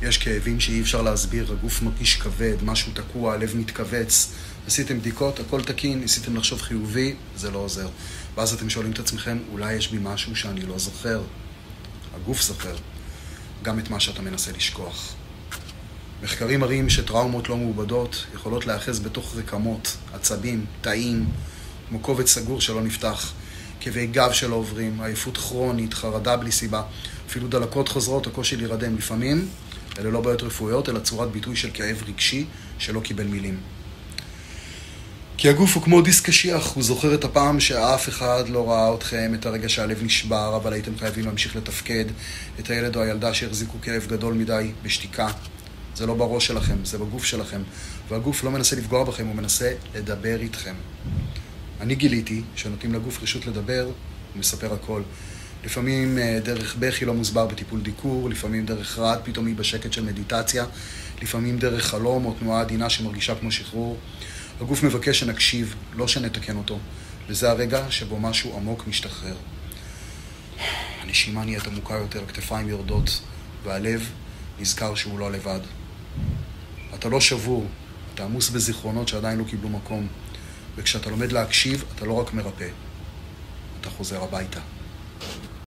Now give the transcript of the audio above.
יש כאבים שאי אפשר להסביר, הגוף מרגיש כבד, משהו תקוע, הלב מתכווץ. עשיתם בדיקות, הכל תקין, ניסיתם לחשוב חיובי, זה לא עוזר. ואז אתם שואלים את עצמכם, אולי יש בי משהו שאני לא זוכר. הגוף זוכר, גם את מה שאתה מנסה לשכוח. מחקרים מראים שטראומות לא מעובדות יכולות להיאחז בתוך רקמות, עצבים, תאים, כמו קובץ סגור שלא נפתח, כאבי גב שלא עוברים, עייפות כרונית, חרדה בלי סיבה, אפילו דלקות חוזרות, הקושי להירדם. לפעמים אלה לא בעיות רפואיות, אלא צורת ביטוי של כאב רגשי שלא קיבל מילים. כי הגוף הוא כמו דיסק קשיח, הוא זוכר את הפעם שאף אחד לא ראה אתכם, את הרגע שהלב נשבר, אבל הייתם חייבים להמשיך לתפקד, את הילד או הילדה שהחזיקו כאב גדול מדי בשתיקה. זה לא בראש שלכם, זה בגוף שלכם. והגוף לא מנסה לפגוע בכם, הוא מנסה לדבר איתכם. אני גיליתי שנותנים לגוף רשות לדבר, הוא מספר הכל. לפעמים דרך בכי לא מוסבר בטיפול דיקור, לפעמים דרך רעד פתאומי בשקט של מדיטציה, לפעמים דרך חלום או תנועה עדינה שמרגישה כמו שחרור. הגוף מבקש שנקשיב, לא שנתקן אותו, וזה הרגע שבו משהו עמוק משתחרר. הנשימה נהיית עמוקה יותר, הכתפיים יורדות, והלב נזכר שהוא לא לבד. אתה לא שבור, אתה עמוס בזיכרונות שעדיין לא קיבלו מקום, וכשאתה לומד להקשיב, אתה לא רק מרפא, אתה חוזר הביתה.